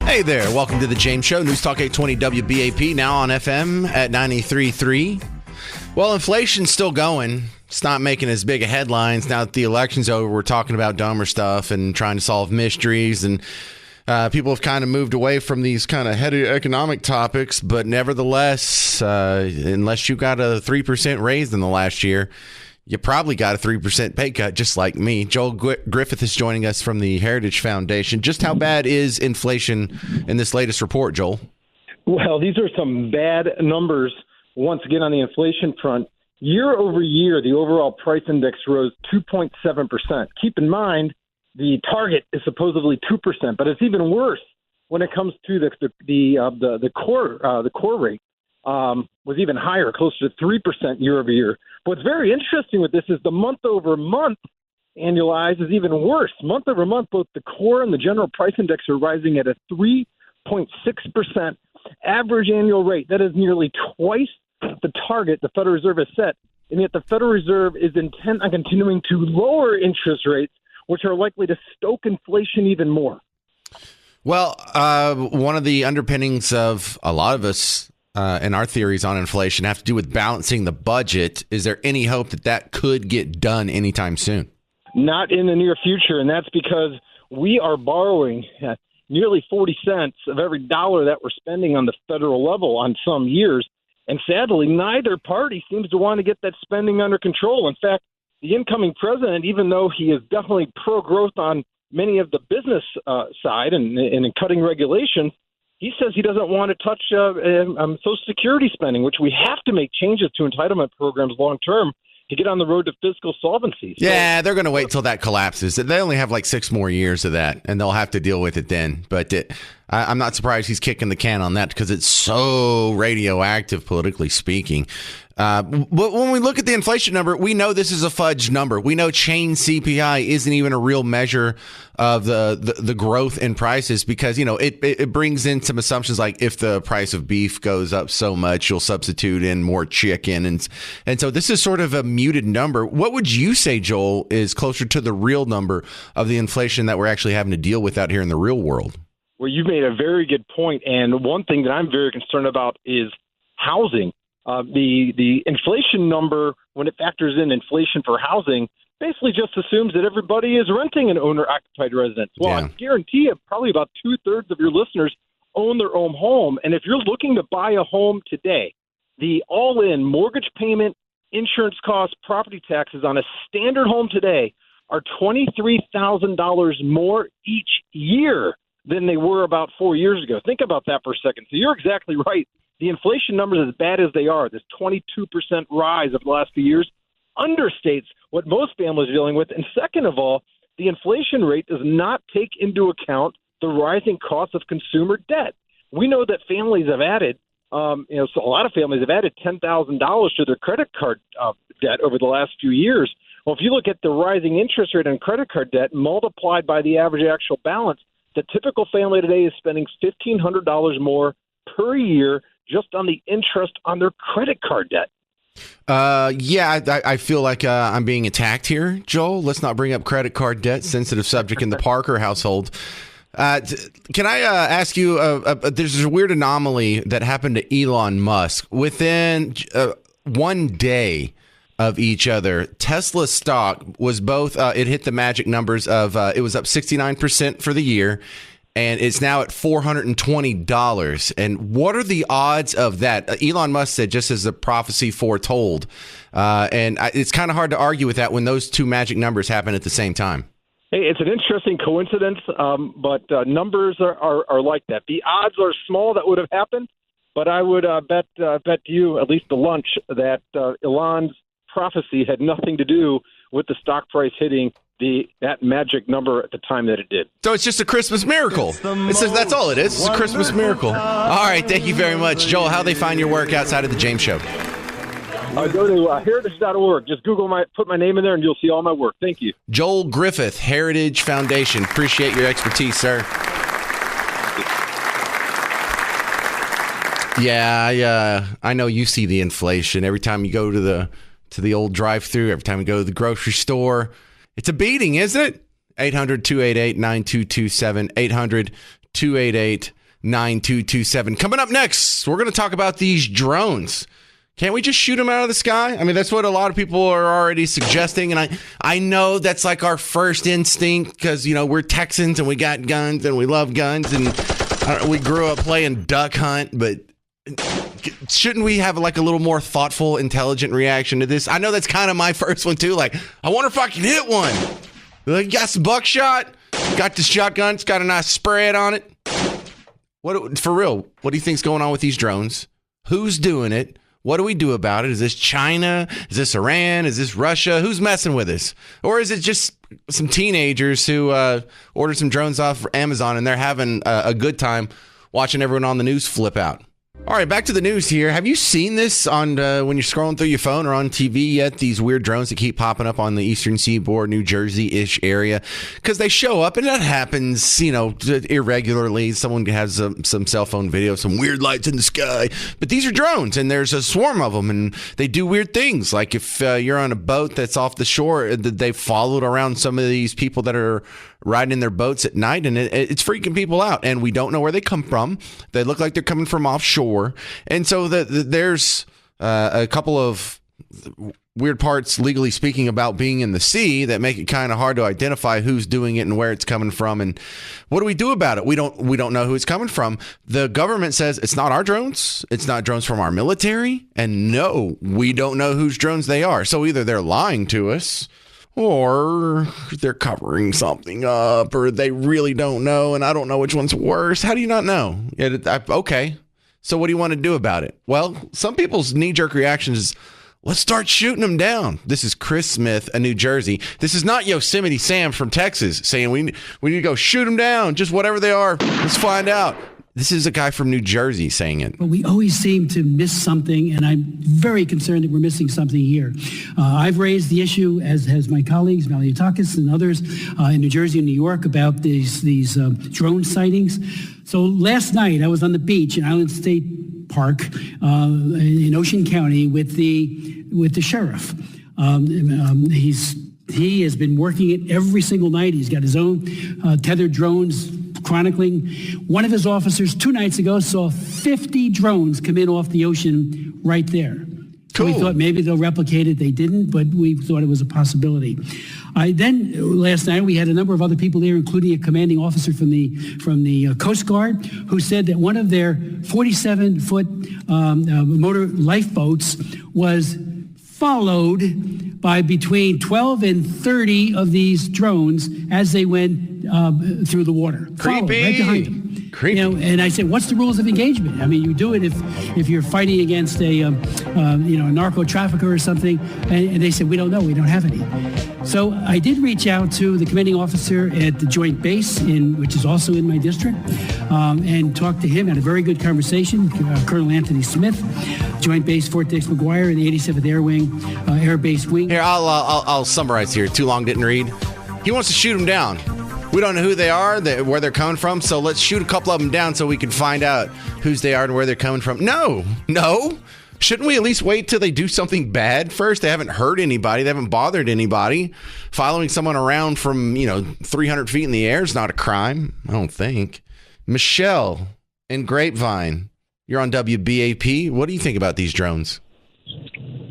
Hey there, welcome to the James Show, News Talk 820 WBAP, now on FM at 93.3. Well, inflation's still going. It's not making as big a headlines. Now that the election's over, we're talking about dumber stuff and trying to solve mysteries, and people have kind of moved away from these kind of heady economic topics, but nevertheless, unless you got a 3% raise in the last year, you probably got a 3% pay cut, just like me. Joel Griffith is joining us from the Heritage Foundation. Just how bad is inflation in this latest report, Joel? Well, these are some bad numbers once again on the inflation front. Year over year, the overall price index rose 2.7%. Keep in mind, the target is supposedly 2%, but it's even worse when it comes to the core rate. Was even higher, closer to 3% year over year. What's very interesting with this is the month over month annualized is even worse. Month over month, both the core and the general price index are rising at a 3.6% average annual rate. That is nearly twice the target the Federal Reserve has set. And yet the Federal Reserve is intent on continuing to lower interest rates, which are likely to stoke inflation even more. Well, one of the underpinnings of a lot of us and our theories on inflation have to do with balancing the budget. Is there any hope that that could get done anytime soon? Not in the near future, and that's because we are borrowing nearly 40 cents of every dollar that we're spending on the federal level on some years. And sadly, neither party seems to want to get that spending under control. In fact, the incoming president, even though he is definitely pro-growth on many of the business side and in cutting regulation, he says he doesn't want to touch Social Security spending, which we have to make changes to entitlement programs long term to get on the road to fiscal solvency. Yeah, they're going to wait till that collapses. They only have like 6 more years of that, and they'll have to deal with it then. But I'm not surprised he's kicking the can on that because it's so radioactive, politically speaking. But when we look at the inflation number, we know this is a fudge number. We know chain CPI isn't even a real measure of the growth in prices because, you know, it brings in some assumptions like if the price of beef goes up so much, you'll substitute in more chicken. And so this is sort of a muted number. What would you say, Joel, is closer to the real number of the inflation that we're actually having to deal with out here in the real world? Well, you've made a very good point. And one thing that I'm very concerned about is housing. The inflation number, when it factors in inflation for housing, basically just assumes that everybody is renting an owner-occupied residence. Well, I guarantee you probably about 2/3 of your listeners own their own home. And if you're looking to buy a home today, the all-in mortgage payment, insurance costs, property taxes on a standard home today are $23,000 more each year than they were about 4 years ago. Think about that for a second. So you're exactly right. The inflation numbers, as bad as they are, this 22% rise of the last few years, understates what most families are dealing with. And second of all, the inflation rate does not take into account the rising cost of consumer debt. We know that families have added, so a lot of families have added $10,000 to their credit card debt over the last few years. Well, if you look at the rising interest rate on credit card debt multiplied by the average actual balance, the typical family today is spending $1,500 more per year just on the interest on their credit card debt. I feel like I'm being attacked here, Joel. Let's not bring up credit card debt, sensitive subject in the Parker household. Can I ask you, there's a weird anomaly that happened to Elon Musk. Within 1 day of each other, Tesla stock was both, it hit the magic numbers of, it was up 69% for the year. And it's now at $420. And what are the odds of that? Elon Musk said, just as the prophecy foretold. It's kind of hard to argue with that when those two magic numbers happen at the same time. Hey, it's an interesting coincidence, but numbers are like that. The odds are small that would have happened, but I would bet you, at least the lunch, that Elon's prophecy had nothing to do with the stock price hitting that magic number at the time that it did. So it's just a Christmas miracle. That's all it is. It's a Christmas miracle. All right. Thank you very much. Joel, how do they find your work outside of the James Show? Go to heritage.org. Just put my name in there and you'll see all my work. Thank you. Joel Griffith, Heritage Foundation. Appreciate your expertise, sir. Yeah, I know you see the inflation every time you go to the old drive-thru, every time you go to the grocery store. It's a beating, isn't it? 800-288-9227, 9227. Coming up next, we're going to talk about these drones. Can't we just shoot them out of the sky? I mean, that's what a lot of people are already suggesting. And I know that's like our first instinct because, we're Texans and we got guns and we love guns. And we grew up playing duck hunt. But shouldn't we have like a little more thoughtful, intelligent reaction to this? I know that's kind of my first one, too. Like, I wonder if I can hit one. Like, got some buckshot. Got the shotgun. It's got a nice spread on it. For real, what do you think's going on with these drones? Who's doing it? What do we do about it? Is this China? Is this Iran? Is this Russia? Who's messing with us? Or is it just some teenagers who ordered some drones off Amazon and they're having a good time watching everyone on the news flip out? All right, back to the news here. Have you seen this on when you're scrolling through your phone or on TV yet? These weird drones that keep popping up on the Eastern Seaboard, New Jersey-ish area, because they show up and that happens, irregularly. Someone has some cell phone video, some weird lights in the sky, but these are drones and there's a swarm of them and they do weird things. Like if you're on a boat that's off the shore, they followed around some of these people that are riding in their boats at night, and it's freaking people out. And we don't know where they come from. They look like they're coming from offshore. And so there's a couple of weird parts, legally speaking, about being in the sea that make it kind of hard to identify who's doing it and where it's coming from. And what do we do about it? We don't know who it's coming from. The government says it's not our drones. It's not drones from our military. And no, we don't know whose drones they are. So either they're lying to us, or they're covering something up, or they really don't know, and I don't know which one's worse. How do you not know? Okay, so what do you want to do about it? Well, some people's knee-jerk reaction is, let's start shooting them down. This is Chris Smith in New Jersey. This is not Yosemite Sam from Texas saying we need to go shoot them down, just whatever they are. Let's find out. This is a guy from New Jersey saying it. But we always seem to miss something, and I'm very concerned that we're missing something here. I've raised the issue, as has my colleagues, Maliotakis and others in New Jersey and New York, about these drone sightings. So last night I was on the beach in Island State Park in Ocean County with the sheriff. He has been working it every single night. He's got his own tethered drones chronicling. One of his officers 2 nights ago saw 50 drones come in off the ocean right there. Cool. So we thought maybe they'll replicate it. They didn't, but we thought it was a possibility. Then last night we had a number of other people there, including a commanding officer from the Coast Guard, who said that one of their 47-foot motor lifeboats was followed by between 12 and 30 of these drones as they went through the water. Creepy. Right behind them. Creepy. And I said, what's the rules of engagement? I mean, you do it if you're fighting against a narco trafficker or something. And they said, we don't know. We don't have any. So I did reach out to the commanding officer at the Joint Base, which is also in my district, and talked to him. Had a very good conversation. Colonel Anthony Smith, Joint Base Fort Dix McGuire in the 87th Air Wing, Air Base Wing. Here, I'll summarize here. Too long, didn't read. He wants to shoot them down. We don't know who they are, where they're coming from, so let's shoot a couple of them down so we can find out whose they are and where they're coming from. No. Shouldn't we at least wait till they do something bad first? They haven't hurt anybody. They haven't bothered anybody. Following someone around from, 300 feet in the air is not a crime, I don't think. Michelle in Grapevine, you're on WBAP. What do you think about these drones?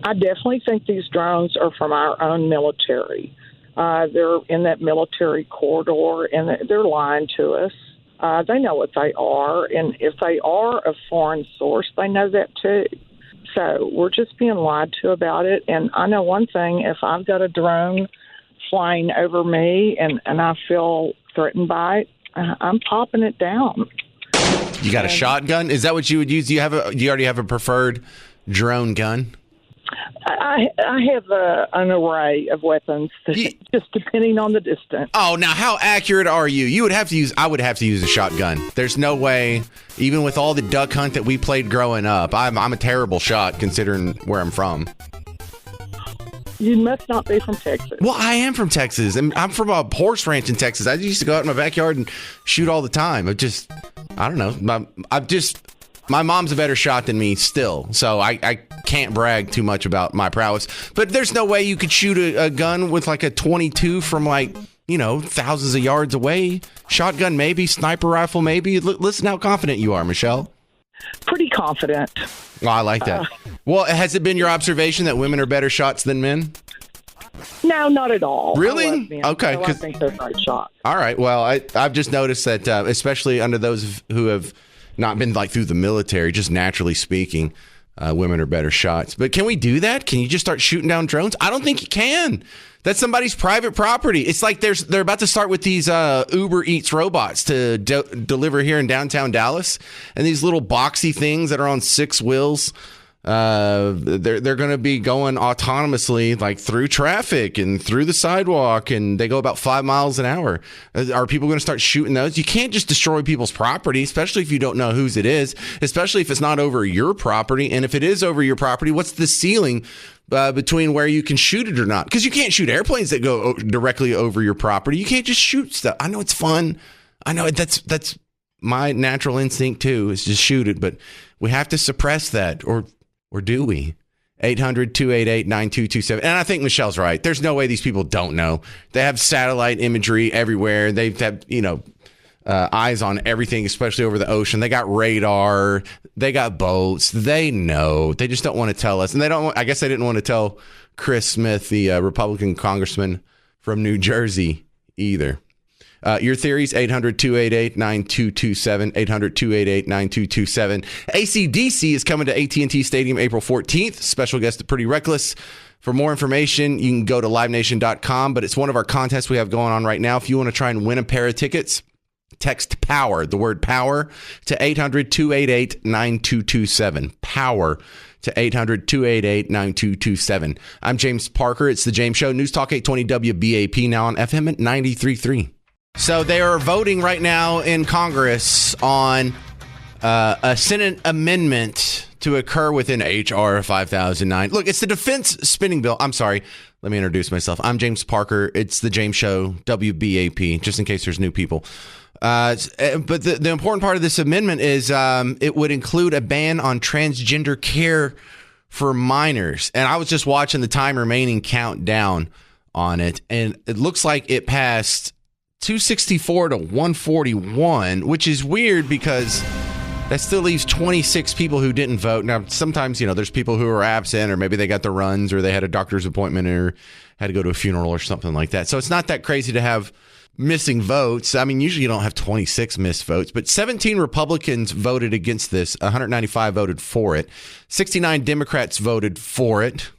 I definitely think these drones are from our own military. They're in that military corridor, and they're lying to us. They know what they are, and if they are a foreign source, they know that too. So we're just being lied to about it. And I know one thing, if I've got a drone flying over me and I feel threatened by it, I'm popping it down. You got a shotgun? Is that what you would use? Do you already have a preferred drone gun? I have an array of weapons, just depending on the distance. Oh, now how accurate are you? I would have to use a shotgun. There's no way, even with all the duck hunt that we played growing up, I'm a terrible shot considering where I'm from. You must not be from Texas. Well, I am from Texas, and I'm from a horse ranch in Texas. I used to go out in my backyard and shoot all the time. I don't know. My mom's a better shot than me still, so I can't brag too much about my prowess. But there's no way you could shoot a gun with like a 22 from like thousands of yards away. Shotgun, maybe. Sniper rifle, maybe. Listen how confident you are, Michelle. Pretty confident. Oh, I like that. Well, has it been your observation that women are better shots than men? No, not at all. Really? Okay. So I think they're great shots. All right. Well, I've just noticed that, especially under those who have not been through the military, just naturally speaking, women are better shots. But can we do that? Can you just start shooting down drones? I don't think you can. That's somebody's private property. It's like they're about to start with these Uber Eats robots to deliver here in downtown Dallas, and these little boxy things that are on 6 wheels. They're going to be going autonomously through traffic and through the sidewalk, and they go about 5 miles an hour. Are people going to start shooting those? You can't just destroy people's property, especially if you don't know whose it is, especially if it's not over your property. And if it is over your property, what's the ceiling between where you can shoot it or not? Because you can't shoot airplanes that go directly over your property. You can't just shoot stuff. I know it's fun. I know that's my natural instinct too, is just shoot it, but we have to suppress that, or do we? 800-288-9227. And I think Michelle's right. There's no way these people don't know. They have satellite imagery everywhere. They've had, eyes on everything, especially over the ocean. They got radar. They got boats. They know. They just don't want to tell us. And I guess they didn't want to tell Chris Smith, the Republican congressman from New Jersey, either. Your theories, 800-288-9227, 800-288-9227. AC/DC is coming to AT&T Stadium April 14th. Special guest Pretty Reckless. For more information, you can go to livenation.com, but it's one of our contests we have going on right now. If you want to try and win a pair of tickets, text POWER, the word POWER, to 800-288-9227. POWER to 800-288-9227. I'm James Parker. It's The James Show. News Talk 820 WBAP, now on FM at 93.3. So they are voting right now in Congress on a Senate amendment to occur within H.R. 5009. Look, it's the defense spending bill. I'm sorry. Let me introduce myself. I'm James Parker. It's The James Show, WBAP, just in case there's new people. But the important part of this amendment is it would include a ban on transgender care for minors. And I was just watching the time remaining countdown on it, and it looks like it passed 264 to 141, which is weird because that still leaves 26 people who didn't vote. Now, sometimes, there's people who are absent, or maybe they got the runs, or they had a doctor's appointment, or had to go to a funeral or something like that. So it's not that crazy to have missing votes. I mean, usually you don't have 26 missed votes, but 17 Republicans voted against this. 195 voted for it. 69 Democrats voted for it.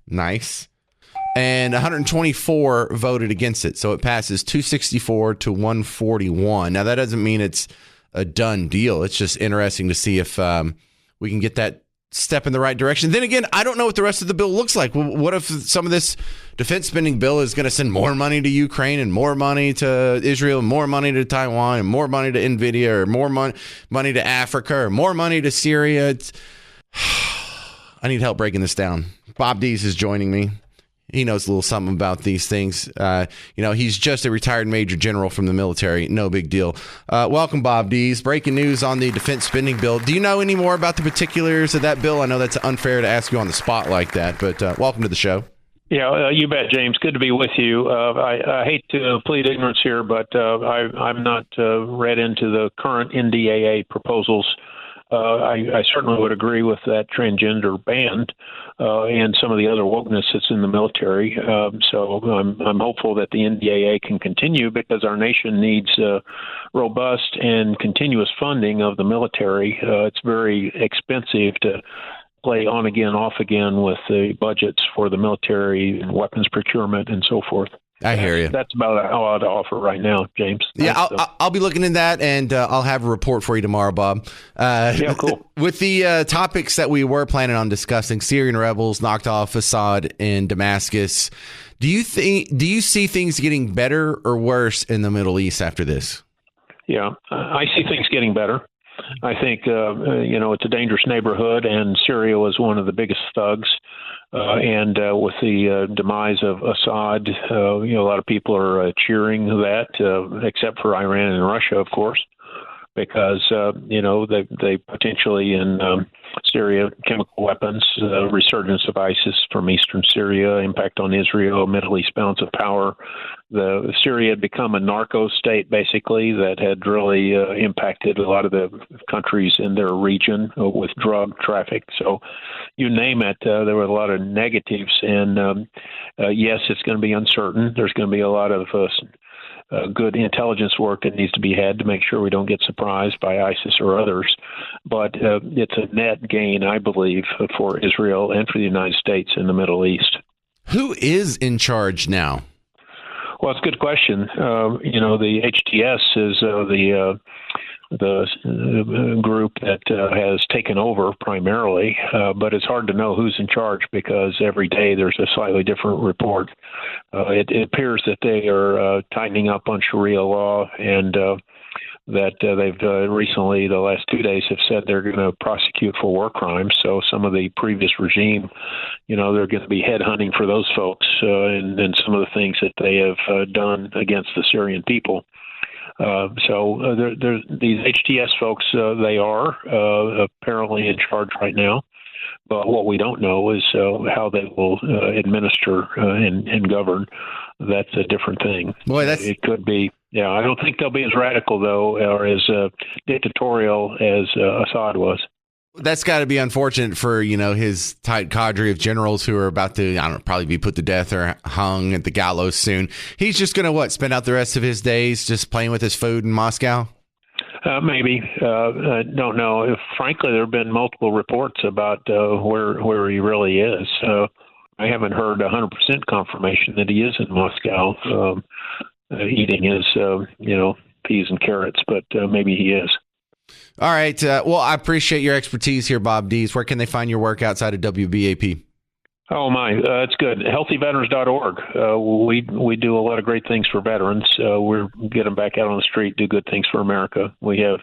Nice. And 124 voted against it. So it passes 264 to 141. Now, that doesn't mean it's a done deal. It's just interesting to see if we can get that step in the right direction. Then again, I don't know what the rest of the bill looks like. What if some of this defense spending bill is going to send more money to Ukraine, and more money to Israel, and more money to Taiwan, and more money to NVIDIA, or more money to Africa, or more money to Syria? I need help breaking this down. Bob Dees is joining me. He knows a little something about these things. He's just a retired major general from the military. No big deal. Welcome, Bob Dees. Breaking news on the defense spending bill. Do you know any more about the particulars of that bill? I know that's unfair to ask you on the spot like that, but welcome to the show. Yeah, you bet, James. Good to be with you. I hate to plead ignorance here, but I'm not read into the current NDAA proposals. I certainly would agree with that transgender ban and some of the other wokeness that's in the military. So I'm hopeful that the NDAA can continue, because our nation needs robust and continuous funding of the military. It's very expensive to play on again, off again with the budgets for the military and weapons procurement and so forth. I hear you. That's about all I'd offer right now, James. Yeah, I'll be looking into that, and I'll have a report for you tomorrow, Bob. Yeah, cool. With the topics that we were planning on discussing, Syrian rebels knocked off Assad in Damascus. Do you see things getting better or worse in the Middle East after this? Yeah, I see things getting better. I think, it's a dangerous neighborhood, and Syria was one of the biggest thugs. And with the demise of Assad, a lot of people are cheering that, except for Iran and Russia, of course, because, they potentially in Syria, chemical weapons, resurgence of ISIS from eastern Syria, impact on Israel, Middle East balance of power. Syria had become a narco state, basically, that had really impacted a lot of the countries in their region with drug traffic. So you name it, there were a lot of negatives. And yes, it's going to be uncertain. There's going to be a lot of good intelligence work that needs to be had to make sure we don't get surprised by ISIS or others. But it's a net gain, I believe, for Israel and for the United States in the Middle East. Who is in charge now? Well, it's a good question. The HTS is the group that has taken over primarily, but it's hard to know who's in charge because every day there's a slightly different report. It appears that they are tightening up on Sharia law and that they've recently, the last 2 days, have said they're going to prosecute for war crimes. So some of the previous regime, they're going to be headhunting for those folks and some of the things that they have done against the Syrian people. So these HTS folks, they are apparently in charge right now. But what we don't know is how they will administer and govern. That's a different thing. Boy, it could be. Yeah, I don't think they'll be as radical, though, or as dictatorial as Assad was. That's got to be unfortunate for, his tight cadre of generals who are about to, probably be put to death or hung at the gallows soon. He's just going to, spend out the rest of his days just playing with his food in Moscow? Maybe. I don't know. Frankly, there have been multiple reports about where he really is. I haven't heard 100% confirmation that he is in Moscow eating his, peas and carrots, but maybe he is. All right. Well, I appreciate your expertise here, Bob Dees. Where can they find your work outside of WBAP? Oh, my. It's good. Healthyveterans.org. We do a lot of great things for veterans. We're getting back out on the street, do good things for America. We have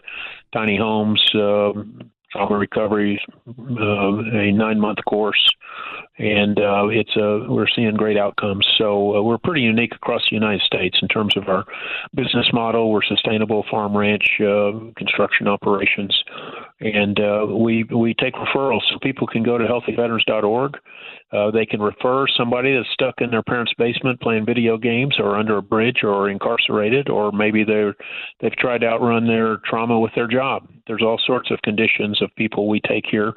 tiny homes, trauma recovery, a 9-month course, and we're seeing great outcomes. So we're pretty unique across the United States in terms of our business model. We're sustainable farm ranch construction operations, and we take referrals, so people can go to healthyveterans.org. They can refer somebody that's stuck in their parents' basement playing video games or under a bridge or incarcerated, or maybe they've tried to outrun their trauma with their job. There's all sorts of conditions of people we take here,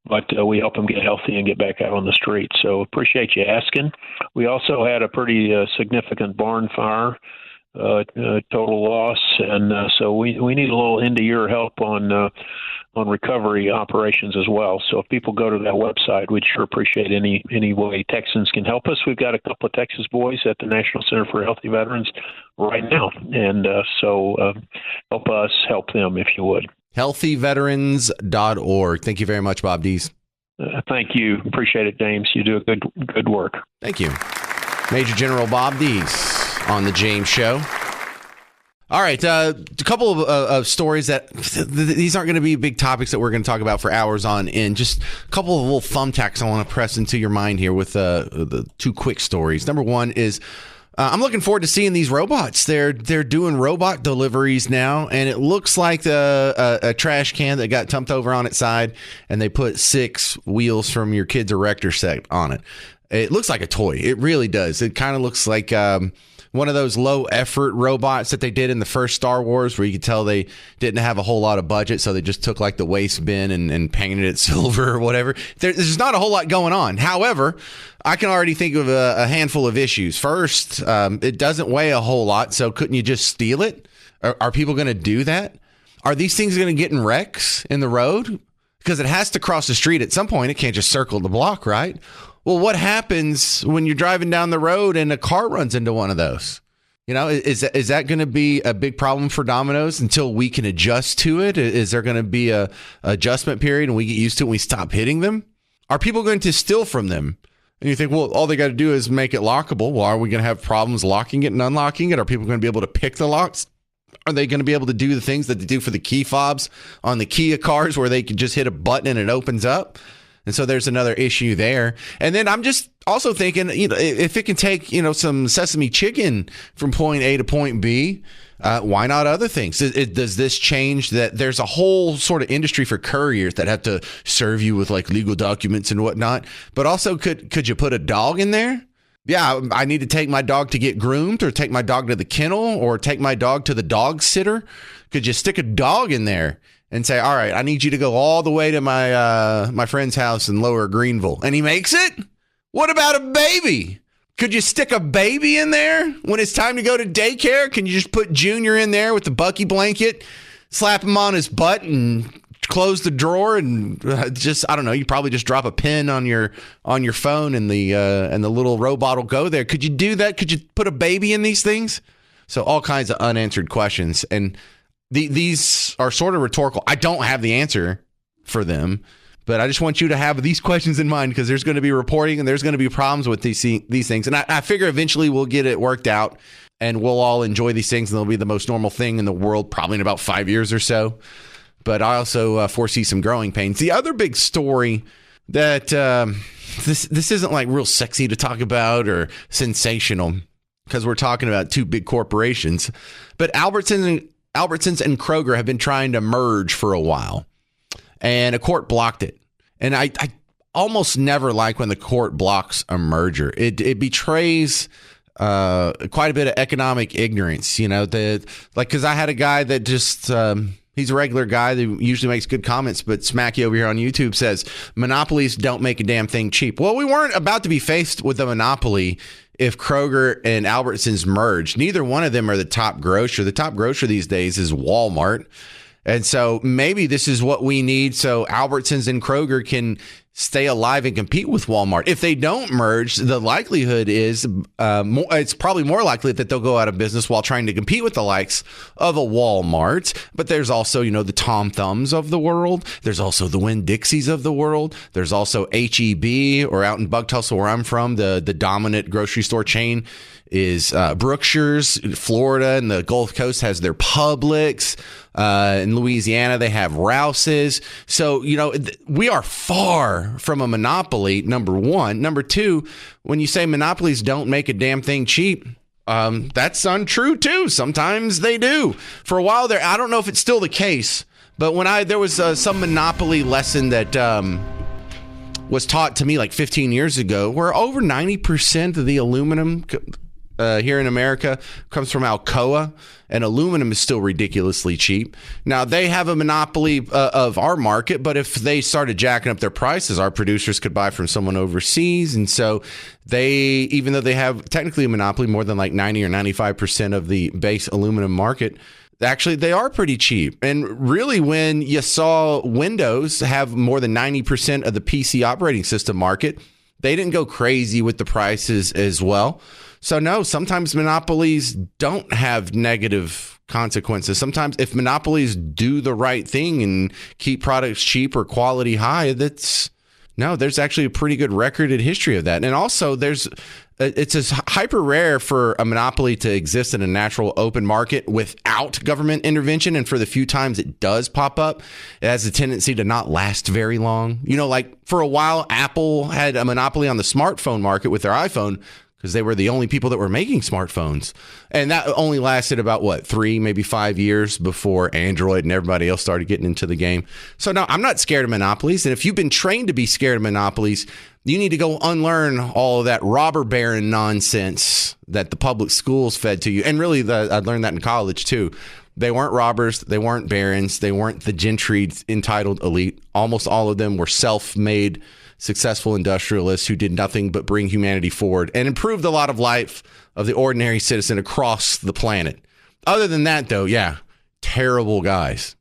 but we help them get healthy and get back out on the street. So appreciate you asking. We also had a pretty significant barn fire, total loss, and so we need a little end-of-year help on recovery operations as well. So if people go to that website, we'd sure appreciate any way Texans can help us. We've got a couple of Texas boys at the National Center for Healthy Veterans right now, and so help us help them if you would. Healthyveterans.org. Thank you very much, Bob Dees. Thank you. Appreciate it, James. You do a good work. Thank you. Major General Bob Dees on the James Show. All right, a couple of stories that these aren't going to be big topics that we're going to talk about for hours on end. Just a couple of little thumbtacks I want to press into your mind here with the two quick stories. Number one is I'm looking forward to seeing these robots. They're doing robot deliveries now, and it looks like a trash can that got dumped over on its side, and they put 6 wheels from your kid's erector set on it. It looks like a toy. It really does. It kind of looks like one of those low effort robots that they did in the first Star Wars, where you could tell they didn't have a whole lot of budget, so they just took like the waste bin and painted it silver or whatever. There's not a whole lot going on. However, I can already think of a handful of issues. First, it doesn't weigh a whole lot, so couldn't you just steal it? Are people going to do that? Are these things going to get in wrecks in the road? Because it has to cross the street at some point. It can't just circle the block, right? Well, what happens when you're driving down the road and a car runs into one of those? Is that going to be a big problem for Domino's until we can adjust to it? Is there going to be a adjustment period and we get used to it and we stop hitting them? Are people going to steal from them? And you think, well, all they got to do is make it lockable. Well, are we going to have problems locking it and unlocking it? Are people going to be able to pick the locks? Are they going to be able to do the things that they do for the key fobs on the Kia cars where they can just hit a button and it opens up? And so there's another issue there. And then I'm just also thinking, if it can take, some sesame chicken from point A to point B, why not other things? Does this change that there's a whole sort of industry for couriers that have to serve you with like legal documents and whatnot? But also, could you put a dog in there? Yeah, I need to take my dog to get groomed, or take my dog to the kennel, or take my dog to the dog sitter. Could you stick a dog in there and say, all right, I need you to go all the way to my friend's house in Lower Greenville, and he makes it? What about a baby? Could you stick a baby in there when it's time to go to daycare? Can you just put Junior in there with the Bucky blanket, slap him on his butt, and close the drawer, and just, I don't know, you probably just drop a pin on your phone, and the little robot will go there. Could you do that? Could you put a baby in these things? So all kinds of unanswered questions, and these are sort of rhetorical. I don't have the answer for them, but I just want you to have these questions in mind, because there's going to be reporting and there's going to be problems with these things. And I figure eventually we'll get it worked out and we'll all enjoy these things, and they'll be the most normal thing in the world probably in about 5 years or so. But I also foresee some growing pains. The other big story that this isn't like real sexy to talk about or sensational, because we're talking about two big corporations, but Albertsons and Kroger have been trying to merge for a while, and a court blocked it. And I almost never like when the court blocks a merger. It betrays quite a bit of economic ignorance, because I had a guy that just he's a regular guy that usually makes good comments, but Smacky over here on YouTube says monopolies don't make a damn thing cheap. Well, we weren't about to be faced with a monopoly if Kroger and Albertsons merged. Neither one of them are the top grocer. The top grocer these days is Walmart. And so maybe this is what we need so Albertsons and Kroger can stay alive and compete with Walmart. If they don't merge, the likelihood is it's probably more likely that they'll go out of business while trying to compete with the likes of a Walmart. But there's also, the Tom Thumbs of the world. There's also the Winn-Dixies of the world. There's also HEB, or out in Bug Tussle where I'm from, the dominant grocery store chain is Brookshire's. Florida and the Gulf Coast has their Publix. In Louisiana, they have Rouse's. So, we are far from a monopoly, number one. Number two, when you say monopolies don't make a damn thing cheap, that's untrue too. Sometimes they do. For a while there, I don't know if it's still the case, but when there was some monopoly lesson that was taught to me like 15 years ago, where over 90% of the aluminum here in America comes from Alcoa, and aluminum is still ridiculously cheap. Now, they have a monopoly of our market, but if they started jacking up their prices, our producers could buy from someone overseas. And so even though they have technically a monopoly, more than like 90 or 95% of the base aluminum market, actually, they are pretty cheap. And really, when you saw Windows have more than 90% of the PC operating system market, they didn't go crazy with the prices as well. So no, sometimes monopolies don't have negative consequences. Sometimes if monopolies do the right thing and keep products cheap or quality high, there's actually a pretty good recorded history of that. And also it's hyper rare for a monopoly to exist in a natural open market without government intervention. And for the few times it does pop up, it has a tendency to not last very long. Like for a while, Apple had a monopoly on the smartphone market with their iPhone, because they were the only people that were making smartphones. And that only lasted about 3, maybe 5 years before Android and everybody else started getting into the game. So no, I'm not scared of monopolies. And if you've been trained to be scared of monopolies, you need to go unlearn all of that robber baron nonsense that the public schools fed to you. And really, I learned that in college too. They weren't robbers. They weren't barons. They weren't the gentry entitled elite. Almost all of them were self-made successful industrialists who did nothing but bring humanity forward and improved a lot of life of the ordinary citizen across the planet. Other than that, though, yeah, terrible guys.